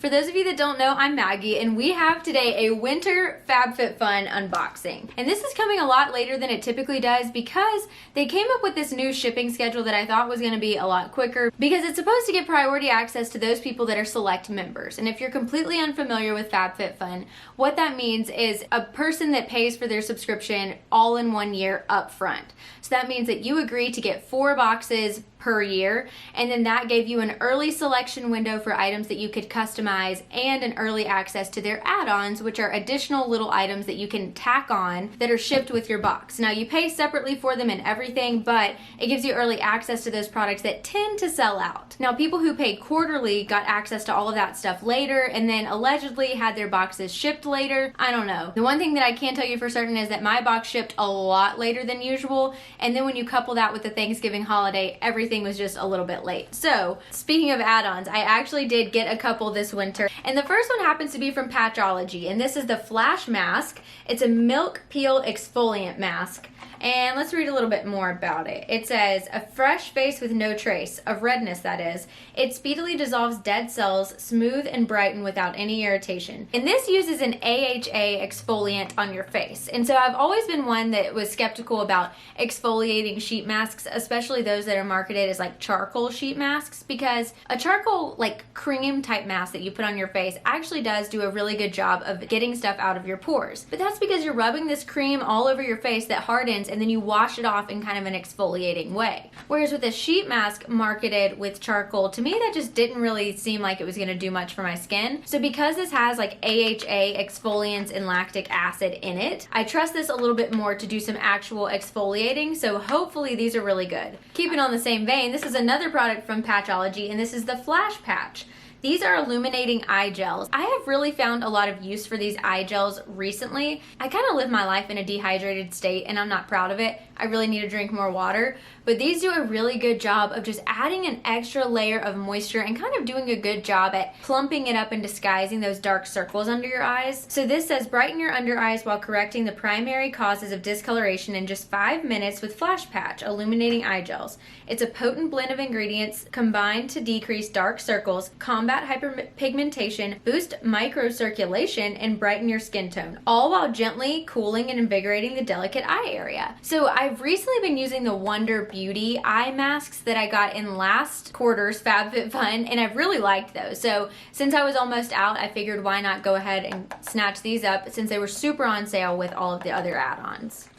For those of you that don't know, I'm Maggie, and we have today a winter FabFitFun unboxing. And this is coming a lot later than it typically does because they came up with this new shipping schedule that I thought was going to be a lot quicker because it's supposed to give priority access to those people that are select members. And if you're completely unfamiliar with FabFitFun, what that means is a person that pays for their subscription all in 1 year up front. So that means that you agree to get 4 boxes per year, and then that gave you an early selection window for items that you could customize and an early access to their add-ons, which are additional little items that you can tack on that are shipped with your box. Now you pay separately for them and everything, but it gives you early access to those products that tend to sell out. Now people who paid quarterly got access to all of that stuff later and then allegedly had their boxes shipped later. I don't know. The one thing that I can tell you for certain is that my box shipped a lot later than usual, and then when you couple that with the Thanksgiving holiday, everything was just a little bit late. So speaking of add-ons, I actually did get a couple this winter, and the first one happens to be from Patchology, and this is the Flash Mask. It's a milk peel exfoliant mask. And let's read a little bit more about it. It says, a fresh face with no trace of redness, that is. It speedily dissolves dead cells, smooth and brighten without any irritation. And this uses an AHA exfoliant on your face. And so I've always been one that was skeptical about exfoliating sheet masks, especially those that are marketed as like charcoal sheet masks, because a charcoal like cream type mask that you put on your face actually does do a really good job of getting stuff out of your pores. But that's because you're rubbing this cream all over your face that hardens, and then you wash it off in kind of an exfoliating way. Whereas with a sheet mask marketed with charcoal, to me that just didn't really seem like it was going to do much for my skin. So because this has like AHA exfoliants and lactic acid in it, I trust this a little bit more to do some actual exfoliating, so hopefully these are really good. Keeping on the same vein, this is another product from Patchology, and this is the Flash Patch. These are illuminating eye gels. I have really found a lot of use for these eye gels recently. I kind of live my life in a dehydrated state and I'm not proud of it. I really need to drink more water, but these do a really good job of just adding an extra layer of moisture and kind of doing a good job at plumping it up and disguising those dark circles under your eyes. So this says, brighten your under eyes while correcting the primary causes of discoloration in just 5 minutes with Flash Patch Illuminating Eye Gels. It's a potent blend of ingredients combined to decrease dark circles, combat hyperpigmentation, boost microcirculation, and brighten your skin tone, all while gently cooling and invigorating the delicate eye area. So I've recently been using the Wonder Beauty eye masks that I got in last quarter's FabFitFun, and I've really liked those. So since I was almost out, I figured why not go ahead and snatch these up since they were super on sale with all of the other add-ons.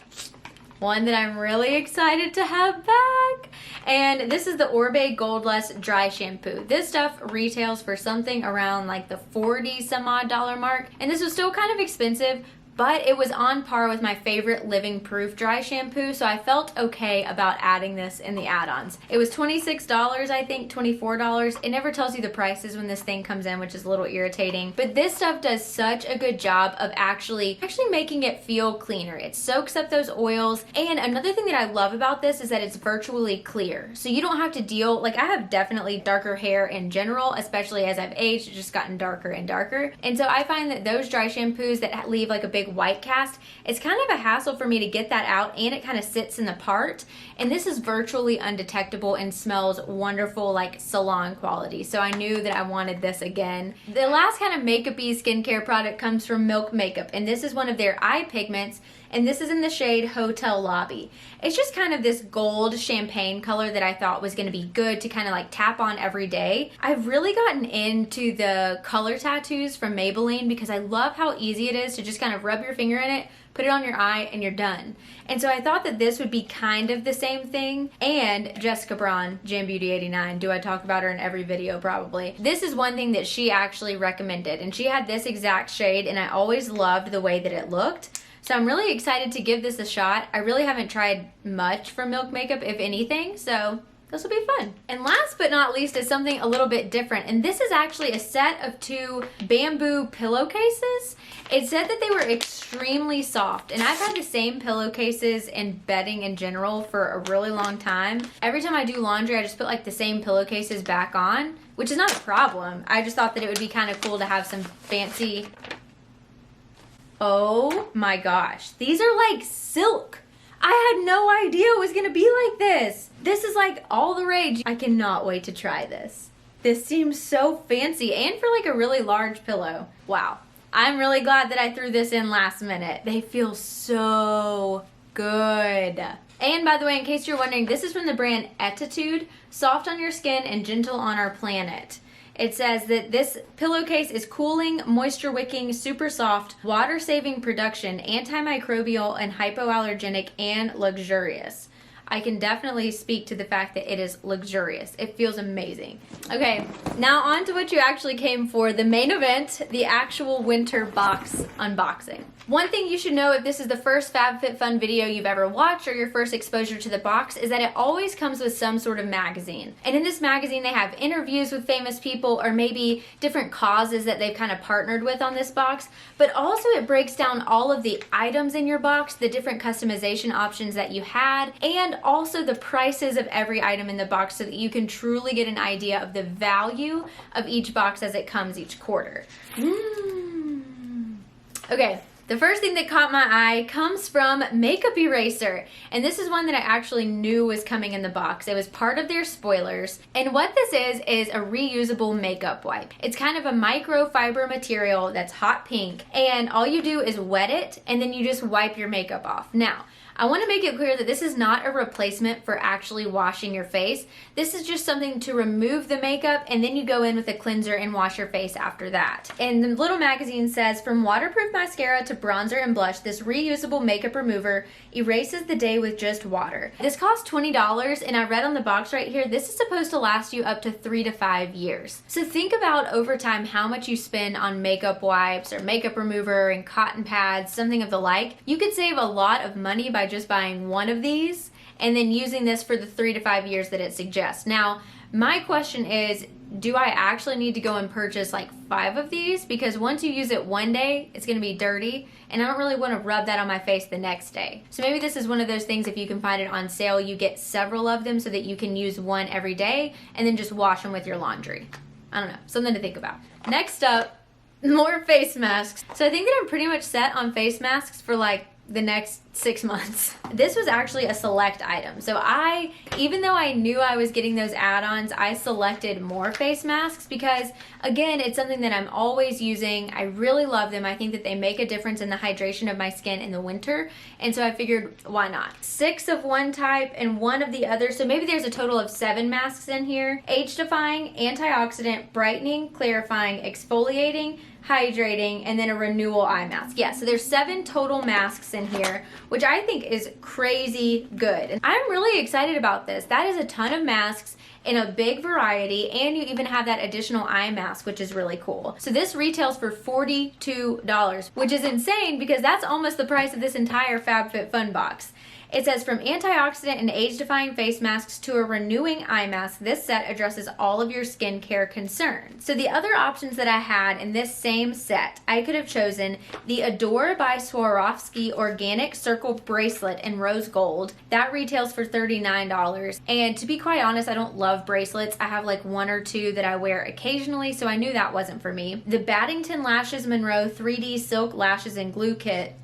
One that I'm really excited to have back, and this is the Orbe Gold Lust Dry Shampoo. This stuff retails for something around like the $40 some odd mark, and this was still kind of expensive, but it was on par with my favorite Living Proof dry shampoo, so I felt okay about adding this in the add-ons. It was $26, I think, $24. It never tells you the prices when this thing comes in, which is a little irritating. But this stuff does such a good job of actually making it feel cleaner. It soaks up those oils, and another thing that I love about this is that it's virtually clear. So you don't have to deal, like I have definitely darker hair in general, especially as I've aged, it's just gotten darker and darker. And so I find that those dry shampoos that leave like a big white cast, it's kind of a hassle for me to get that out, and it kind of sits in the part, and this is virtually undetectable and smells wonderful, like salon quality. So I knew that I wanted this again. The last kind of makeup-y skincare product comes from Milk Makeup, and this is one of their eye pigments, and this is in the shade Hotel Lobby. It's just kind of this gold champagne color that I thought was going to be good to kind of like tap on every day. I've really gotten into the color tattoos from Maybelline because I love how easy it is to just kind of rub your finger in it, put it on your eye, and you're done. And so I thought that this would be kind of the same thing. And Jessica Braun, Jam Beauty 89, do I talk about her in every video? Probably. This is one thing that she actually recommended, and she had this exact shade, and I always loved the way that it looked. So I'm really excited to give this a shot. I really haven't tried much from Milk Makeup, if anything, so this will be fun. And last but not least is something a little bit different, and this is actually a set of 2 bamboo pillowcases. It said that they were extremely soft, and I've had the same pillowcases and bedding in general for a really long time. Every time I do laundry, I just put like the same pillowcases back on, which is not a problem. I just thought that it would be kind of cool to have some fancy... Oh my gosh, these are like silk. I had no idea it was gonna be like this. This is like all the rage. I cannot wait to try this. This seems so fancy, and for like a really large pillow. Wow. I'm really glad that I threw this in last minute. They feel so good. And by the way, in case you're wondering, this is from the brand Attitude, soft on your skin and gentle on our planet. It says that this pillowcase is cooling, moisture wicking, super soft, water saving production, antimicrobial and hypoallergenic, and luxurious. I can definitely speak to the fact that it is luxurious. It feels amazing. Okay, now on to what you actually came for, the main event, the actual winter box unboxing. One thing you should know if this is the first FabFitFun video you've ever watched or your first exposure to the box is that it always comes with some sort of magazine. And in this magazine they have interviews with famous people or maybe different causes that they've kind of partnered with on this box, but also it breaks down all of the items in your box, the different customization options that you had, and also the prices of every item in the box so that you can truly get an idea of the value of each box as it comes each quarter. Okay. The first thing that caught my eye comes from Makeup Eraser, and this is one that I actually knew was coming in the box. It was part of their spoilers, and what this is a reusable makeup wipe. It's kind of a microfiber material that's hot pink, and all you do is wet it, and then you just wipe your makeup off. Now, I want to make it clear that this is not a replacement for actually washing your face. This is just something to remove the makeup, and then you go in with a cleanser and wash your face after that. And the little magazine says, from waterproof mascara to bronzer and blush, this reusable makeup remover erases the day with just water. This costs $20, and I read on the box right here, this is supposed to last you up to 3 to 5 years. So think about over time how much you spend on makeup wipes or makeup remover and cotton pads, something of the like. You could save a lot of money by just buying one of these and then using this for the 3 to 5 years that it suggests. Now, my question is, do I actually need to go and purchase like 5 of these? Because once you use it one day, it's going to be dirty, and I don't really want to rub that on my face the next day. So maybe this is one of those things, if you can find it on sale, you get several of them so that you can use one every day and then just wash them with your laundry. I don't know, something to think about. Next up, more face masks. So I think that I'm pretty much set on face masks for like the next 6 months. This was actually a select item. So even though I knew I was getting those add-ons, I selected more face masks because, again, it's something that I'm always using. I really love them. I think that they make a difference in the hydration of my skin in the winter. And so I figured, why not? 6 of one type and 1 of the other. So maybe there's a total of 7 masks in here. Age-defying, antioxidant, brightening, clarifying, exfoliating, hydrating, and then a renewal eye mask. Yeah, so there's 7 total masks in here, which I think is crazy good. And I'm really excited about this. That is a ton of masks in a big variety, and you even have that additional eye mask, which is really cool. So this retails for $42, which is insane because that's almost the price of this entire FabFitFun box. It says, from antioxidant and age-defying face masks to a renewing eye mask, this set addresses all of your skincare concerns. So the other options that I had in this same set, I could have chosen the Adore by Swarovski Organic Circle Bracelet in Rose Gold. That retails for $39. And to be quite honest, I don't love bracelets. I have like 1 or 2 that I wear occasionally, so I knew that wasn't for me. The Baddington Lashes Monroe 3D Silk Lashes and Glue Kit.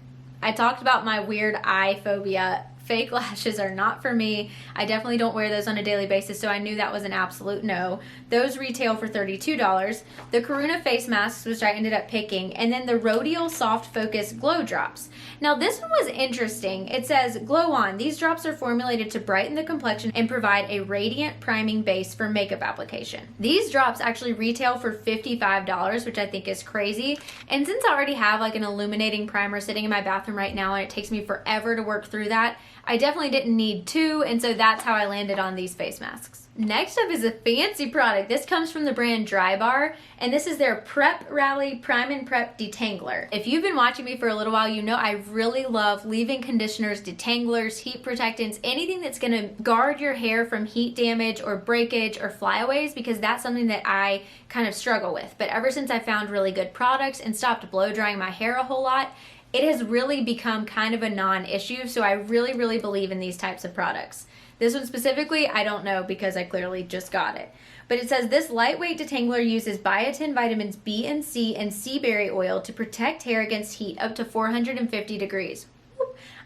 I talked about my weird eye phobia. Fake lashes are not for me. I definitely don't wear those on a daily basis, so I knew that was an absolute no. Those retail for $32. The Karuna face masks, which I ended up picking, and then the Rodeo Soft Focus Glow Drops. Now this one was interesting. It says, glow on. These drops are formulated to brighten the complexion and provide a radiant priming base for makeup application. These drops actually retail for $55, which I think is crazy. And since I already have like an illuminating primer sitting in my bathroom right now and it takes me forever to work through that, I definitely didn't need 2, and so that's how I landed on these face masks. Next up is a fancy product. This comes from the brand Drybar, and this is their Prep Rally Prime and Prep Detangler. If you've been watching me for a little while, you know I really love leave-in conditioners, detanglers, heat protectants, anything that's gonna guard your hair from heat damage or breakage or flyaways, because that's something that I kind of struggle with. But ever since I found really good products and stopped blow drying my hair a whole lot, it has really become kind of a non-issue, so I really, really believe in these types of products. This one specifically, I don't know because I clearly just got it. But it says, this lightweight detangler uses biotin vitamins B and C and sea berry oil to protect hair against heat up to 450 degrees.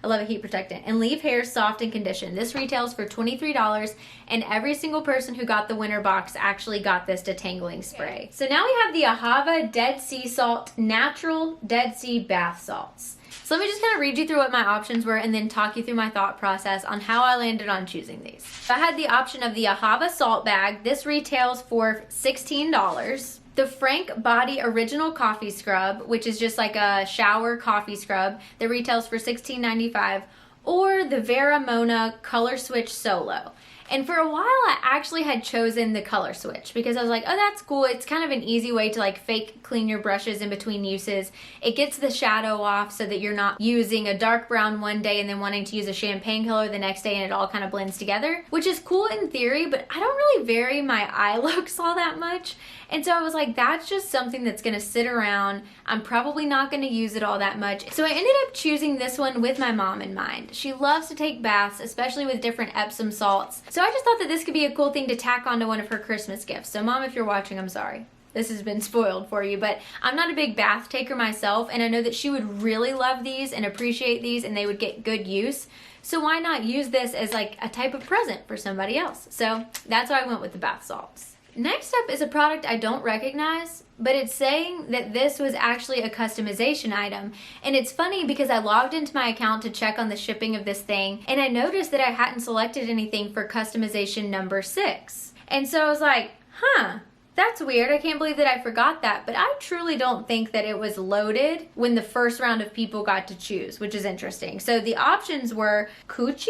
I love a heat protectant. And leave hair soft and conditioned. This retails for $23, and every single person who got the winter box actually got this detangling spray. So now we have the Ahava Dead Sea Salt Natural Dead Sea Bath Salts. So let me just kind of read you through what my options were and then talk you through my thought process on how I landed on choosing these. So I had the option of the Ahava Salt Bag. This retails for $16. The Frank Body Original Coffee Scrub, which is just like a shower coffee scrub, that retails for $16.95. Or the Vera Mona Color Switch Solo. And for a while, I actually had chosen the color switch because I was like, oh, that's cool. It's kind of an easy way to like fake clean your brushes in between uses. It gets the shadow off so that you're not using a dark brown one day and then wanting to use a champagne color the next day and it all kind of blends together, which is cool in theory, but I don't really vary my eye looks all that much. And so I was like, that's just something that's gonna sit around. I'm probably not gonna use it all that much. So I ended up choosing this one with my mom in mind. She loves to take baths, especially with different Epsom salts. So I just thought that this could be a cool thing to tack onto one of her Christmas gifts. So Mom, if you're watching, I'm sorry. This has been spoiled for you, but I'm not a big bath taker myself, and I know that she would really love these and appreciate these, and they would get good use. So why not use this as like a type of present for somebody else? So that's why I went with the bath salts. Next up is a product I don't recognize, but it's saying that this was actually a customization item. And it's funny because I logged into my account to check on the shipping of this thing, and I noticed that I hadn't selected anything for customization number 6. And so I was like, huh, that's weird. I can't believe that I forgot that, but I truly don't think that it was loaded when the first round of people got to choose, which is interesting. So the options were Cusio,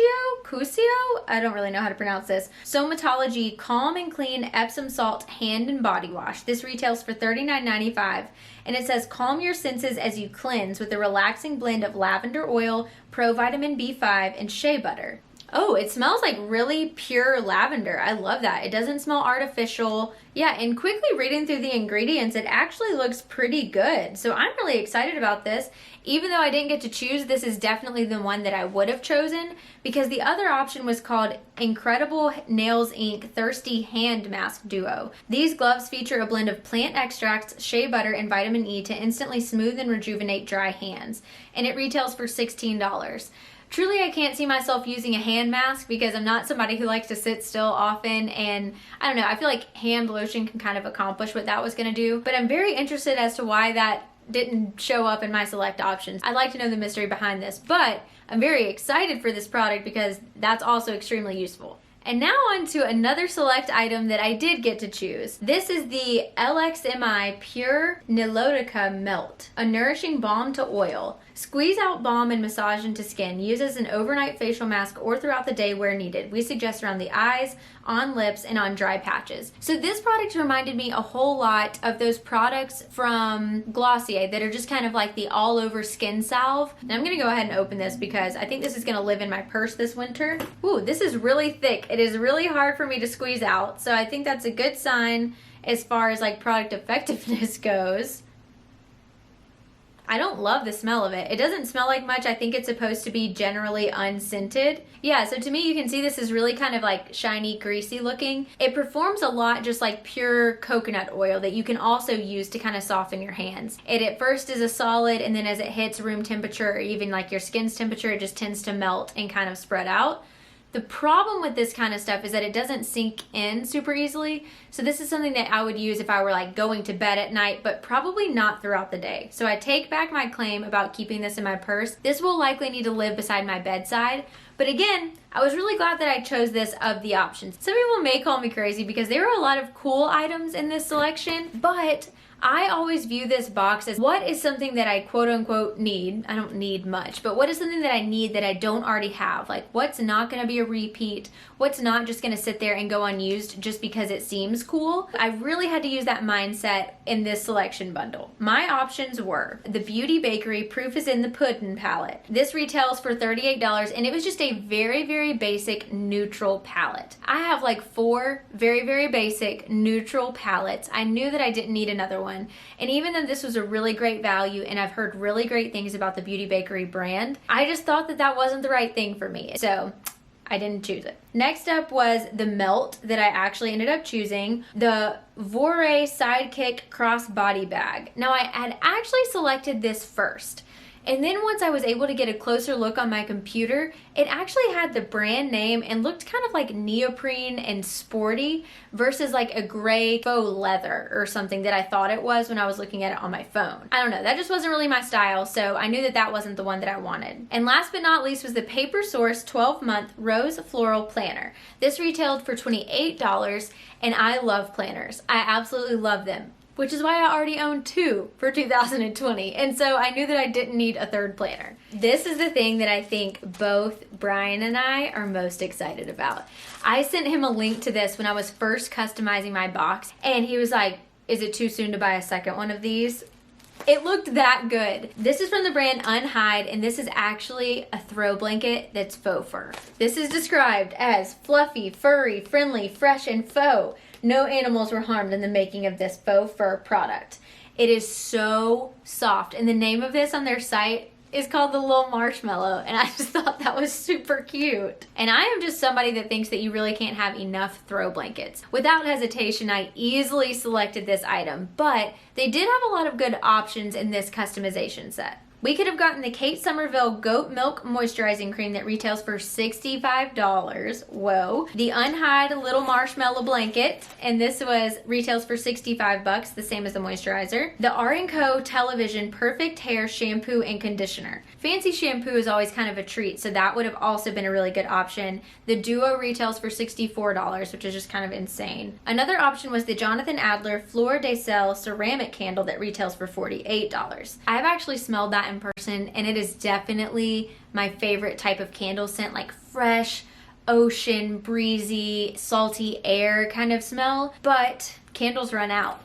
I don't really know how to pronounce this, Somatology Calm and Clean Epsom Salt Hand and Body Wash. This retails for $39.95, and it says calm your senses as you cleanse with a relaxing blend of lavender oil, provitamin B5, and shea butter. Oh, it smells like really pure lavender. I love that. It doesn't smell artificial. Yeah, and quickly reading through the ingredients, it actually looks pretty good. So I'm really excited about this. Even though I didn't get to choose, this is definitely the one that I would have chosen because the other option was called Incredible Nails Inc. Thirsty Hand Mask Duo. These gloves feature a blend of plant extracts, shea butter, and vitamin E to instantly smooth and rejuvenate dry hands. And it retails for $16. Truly, I can't see myself using a hand mask because I'm not somebody who likes to sit still often, and I don't know, I feel like hand lotion can kind of accomplish what that was going to do, but I'm very interested as to why that didn't show up in my select options. I'd like to know the mystery behind this, but I'm very excited for this product because that's also extremely useful. And now on to another select item that I did get to choose. This is the LXMI Pure Nilotica Melt, a nourishing balm to oil. Squeeze out balm and massage into skin. Use as an overnight facial mask or throughout the day where needed. We suggest around the eyes, on lips, and on dry patches. So this product reminded me a whole lot of those products from Glossier that are just kind of like the all over skin salve. And I'm gonna go ahead and open this because I think this is gonna live in my purse this winter. Ooh, this is really thick. It is really hard for me to squeeze out. So I think that's a good sign as far as like product effectiveness goes. I don't love the smell of it. It doesn't smell like much. I think it's supposed to be generally unscented. Yeah, so to me, you can see this is really kind of like shiny, greasy looking. It performs a lot just like pure coconut oil that you can also use to kind of soften your hands. It at first is a solid, and then as it hits room temperature or even like your skin's temperature, it just tends to melt and kind of spread out. The problem with this kind of stuff is that it doesn't sink in super easily. So this is something that I would use if I were like going to bed at night, but probably not throughout the day. So I take back my claim about keeping this in my purse. This will likely need to live beside my bedside. But again, I was really glad that I chose this of the options. Some people may call me crazy because there are a lot of cool items in this selection, but I always view this box as what is something that I quote unquote need. I don't need much, but what is something that I need that I don't already have? Like what's not gonna be a repeat? What's not just gonna sit there and go unused just because it seems cool? I really had to use that mindset in this selection bundle. My options were the Beauty Bakery Proof is in the Puddin' palette. This retails for $38 and it was just a very, very basic neutral palette. I have like 4 very, very basic neutral palettes. I knew that I didn't need another one. And even though this was a really great value and I've heard really great things about the Beauty Bakery brand, I just thought that that wasn't the right thing for me. So I didn't choose it. Next up was the Melt that I actually ended up choosing, the Voré Sidekick Cross Body Bag. Now I had actually selected this first. And then once I was able to get a closer look on my computer, it actually had the brand name and looked kind of like neoprene and sporty versus like a gray faux leather or something that I thought it was when I was looking at it on my phone. I don't know, that just wasn't really my style, so I knew that that wasn't the one that I wanted. And last but not least was the Paper Source 12-month Rose Floral Planner. This retailed for $28, and I love planners. I absolutely love them, which is why I already own 2 for 2020. And so I knew that I didn't need a 3rd planner. This is the thing that I think both Brian and I are most excited about. I sent him a link to this when I was first customizing my box, and he was like, is it too soon to buy a second one of these? It looked that good. This is from the brand Unhide, and this is actually a throw blanket that's faux fur. This is described as fluffy, furry, friendly, fresh, and faux. No animals were harmed in the making of this faux fur product. It is so soft, and the name of this on their site is called the Little Marshmallow, and I just thought that was super cute. And I am just somebody that thinks that you really can't have enough throw blankets. Without hesitation, I easily selected this item, but they did have a lot of good options in this customization set. We could have gotten the Kate Somerville Goat Milk Moisturizing Cream that retails for $65. Whoa. The Unhide Little Marshmallow Blanket, and this retails for $65, the same as the moisturizer. The R&Co Television Perfect Hair Shampoo and Conditioner. Fancy shampoo is always kind of a treat, so that would have also been a really good option. The Duo retails for $64, which is just kind of insane. Another option was the Jonathan Adler Fleur de Sel Ceramic Candle that retails for $48. I've actually smelled that in person, and it is definitely my favorite type of candle scent, like fresh, ocean, breezy, salty air kind of smell, but candles run out.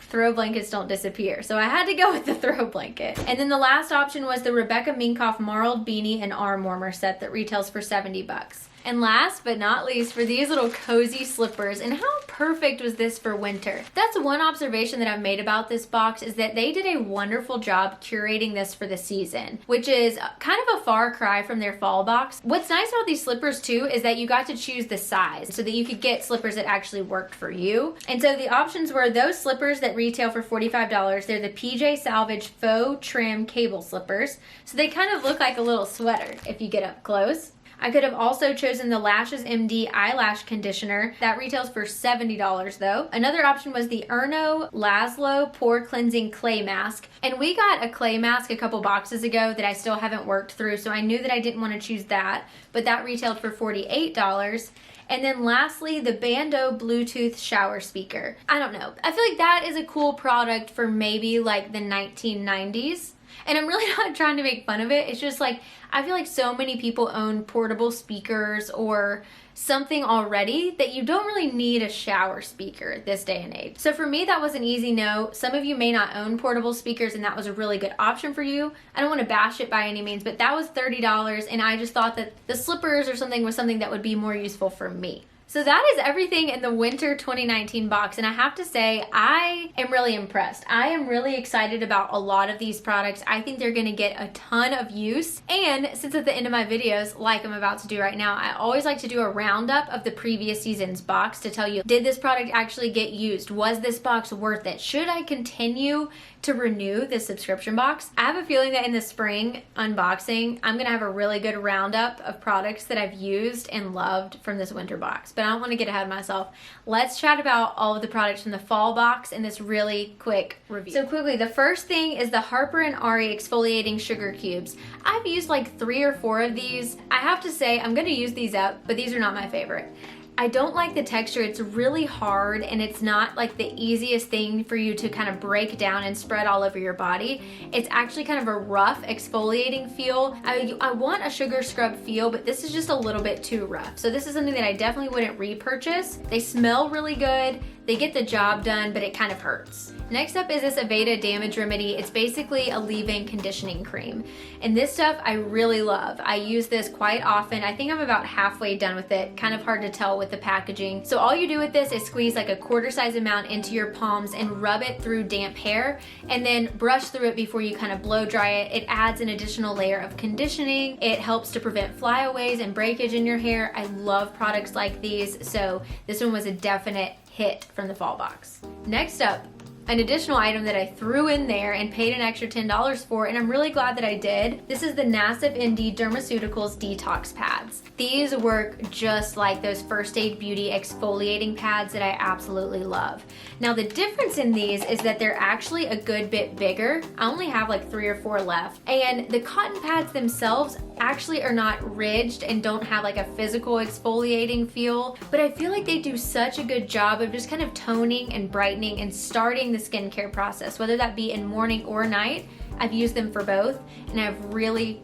Throw blankets don't disappear, so I had to go with the throw blanket. And then the last option was the Rebecca Minkoff Marled Beanie and Arm Warmer set that retails for $70. And last but not least, for these little cozy slippers, and how perfect was this for winter? That's one observation that I've made about this box, is that they did a wonderful job curating this for the season, which is kind of a far cry from their fall box. What's nice about these slippers too is that you got to choose the size so that you could get slippers that actually worked for you. And so the options were those slippers that retail for $45. They're the PJ Salvage Faux Trim Cable Slippers. So they kind of look like a little sweater if you get up close. I could have also chosen the Lashes MD Eyelash Conditioner. That retails for $70 though. Another option was the Erno Laszlo Pore Cleansing Clay Mask. And we got a clay mask a couple boxes ago that I still haven't worked through, so I knew that I didn't want to choose that, but that retailed for $48. And then lastly, the Bando Bluetooth shower speaker. I don't know. I feel like that is a cool product for maybe like the 1990s. And I'm really not trying to make fun of it. It's just like, I feel like so many people own portable speakers or something already that you don't really need a shower speaker this day and age. So for me, that was an easy no. Some of you may not own portable speakers, and that was a really good option for you. I don't want to bash it by any means, but that was $30, and I just thought that the slippers or something was something that would be more useful for me. So that is everything in the winter 2019 box, and I have to say I am really impressed. I am really excited about a lot of these products. I think they're going to get a ton of use, and since at the end of my videos, like I'm about to do right now, I always like to do a roundup of the previous season's box to tell you, did this product actually get used? Was this box worth it? Should I continue to renew this subscription box? I have a feeling that in the spring unboxing, I'm going to have a really good roundup of products that I've used and loved from this winter box. But I don't want to get ahead of myself. Let's chat about all of the products from the fall box in this really quick review. So quickly, the first thing is the Harper & Ari Exfoliating Sugar Cubes. I've used like 3 or 4 of these. I have to say, I'm going to use these up, but these are not my favorite. I don't like the texture. It's really hard, and it's not like the easiest thing for you to kind of break down and spread all over your body. It's actually kind of a rough exfoliating feel. I want a sugar scrub feel, but this is just a little bit too rough. So this is something that I definitely wouldn't repurchase. They smell really good. They get the job done, but it kind of hurts. Next up is this Abeyta Damage Remedy. It's basically a leave-in conditioning cream. And this stuff I really love. I use this quite often. I think I'm about halfway done with it. Kind of hard to tell with the packaging. So all you do with this is squeeze like a quarter size amount into your palms and rub it through damp hair, and then brush through it before you kind of blow dry it. It adds an additional layer of conditioning. It helps to prevent flyaways and breakage in your hair. I love products like these, so this one was a definite hit from the fall box. Next up, an additional item that I threw in there and paid an extra $10 for, and I'm really glad that I did. This is the Nassif ND Dermaceuticals Detox Pads. These work just like those First Aid Beauty exfoliating pads that I absolutely love. Now the difference in these is that they're actually a good bit bigger. I only have like 3 or 4 left, and the cotton pads themselves actually are not ridged and don't have like a physical exfoliating feel, but I feel like they do such a good job of just kind of toning and brightening and starting the skincare process, whether that be in morning or night. I've used them for both, and I've really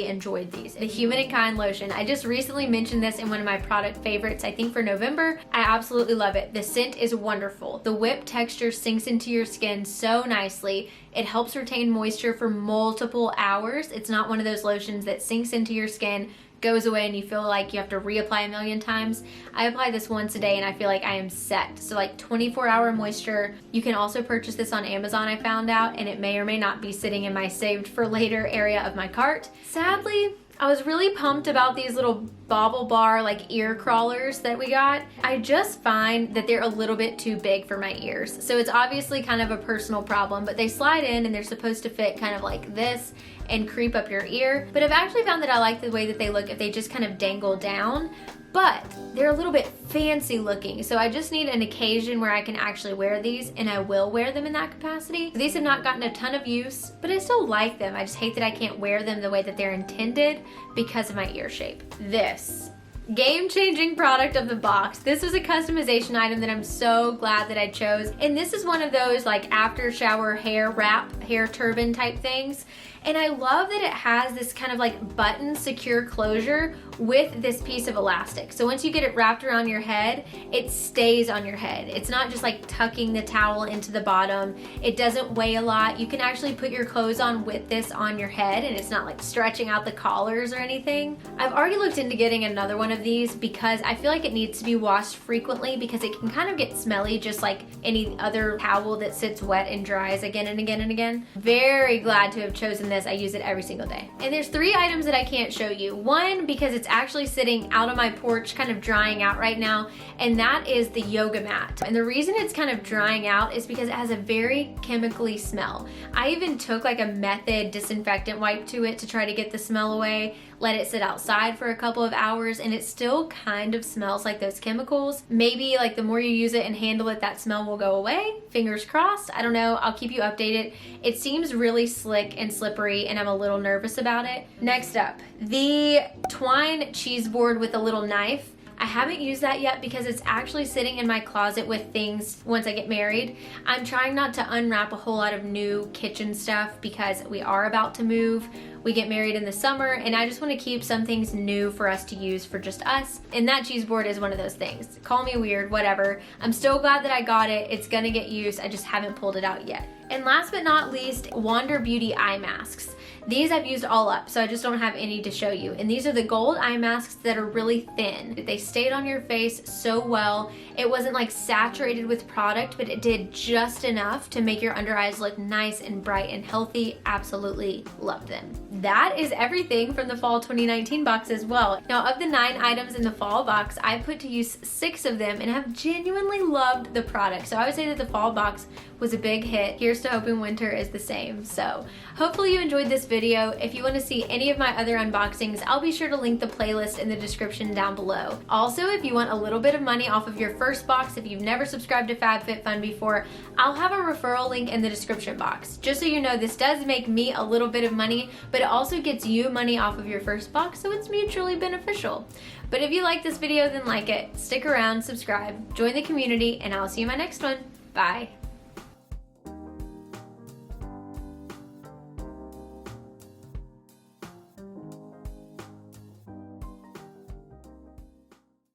enjoyed these. The Human & Kind lotion, I just recently mentioned this in one of my product favorites, I think for November. I absolutely love it. The scent is wonderful. The whip texture sinks into your skin so nicely. It helps retain moisture for multiple hours. It's not one of those lotions that sinks into your skin, goes away, and you feel like you have to reapply a million times. I apply this once a day and I feel like I am set. So like 24-hour moisture. You can also purchase this on Amazon, I found out, and it may or may not be sitting in my saved for later area of my cart. Sadly, I was really pumped about these little bobble bar like ear crawlers that we got. I just find that they're a little bit too big for my ears. So it's obviously kind of a personal problem, but they slide in and they're supposed to fit kind of like this and creep up your ear. But I've actually found that I like the way that they look if they just kind of dangle down, but they're a little bit fancy looking. So I just need an occasion where I can actually wear these, and I will wear them in that capacity. These have not gotten a ton of use, but I still like them. I just hate that I can't wear them the way that they're intended because of my ear shape. This game-changing product of the box. This was a customization item that I'm so glad that I chose. And this is one of those like after shower hair wrap, hair turban type things. And I love that it has this kind of like button secure closure with this piece of elastic. So once you get it wrapped around your head, it stays on your head. It's not just like tucking the towel into the bottom. It doesn't weigh a lot. You can actually put your clothes on with this on your head, and it's not like stretching out the collars or anything. I've already looked into getting another one of these because I feel like it needs to be washed frequently because it can kind of get smelly just like any other towel that sits wet and dries again and again and again. Very glad to have chosen this. I use it every single day. And there's 3 items that I can't show you. One, because it's actually sitting out on my porch kind of drying out right now, and that is the yoga mat. And the reason it's kind of drying out is because it has a very chemically smell. I even took like a method disinfectant wipe to it to try to get the smell away, let it sit outside for a couple of hours, and it still kind of smells like those chemicals. Maybe like the more you use it and handle it, that smell will go away. Fingers crossed. I don't know. I'll keep you updated. It seems really slick and slippery, and I'm a little nervous about it. Next up, the Twine cheese board with a little knife. I haven't used that yet because it's actually sitting in my closet with things once I get married. I'm trying not to unwrap a whole lot of new kitchen stuff because we are about to move. We get married in the summer, and I just want to keep some things new for us to use for just us. And that cheese board is one of those things. Call me weird, whatever. I'm still glad that I got it. It's gonna get used. I just haven't pulled it out yet. And last but not least, Wander Beauty eye masks. These I've used all up, so I just don't have any to show you. And these are the gold eye masks that are really thin. They stayed on your face so well. It wasn't like saturated with product, but it did just enough to make your under eyes look nice and bright and healthy. Absolutely loved them. That is everything from the fall 2019 box as well. Now, of the 9 items in the fall box, I put to use 6 of them and have genuinely loved the product. So I would say that the fall box was a big hit. Here's to hoping winter is the same. So hopefully you enjoyed this video. If you want to see any of my other unboxings, I'll be sure to link the playlist in the description down below. Also, if you want a little bit of money off of your first box, if you've never subscribed to FabFitFun before, I'll have a referral link in the description box. Just so you know, this does make me a little bit of money, but it also gets you money off of your first box, so it's mutually beneficial. But if you like this video, then like it, stick around, subscribe, join the community, and I'll see you in my next one. Bye.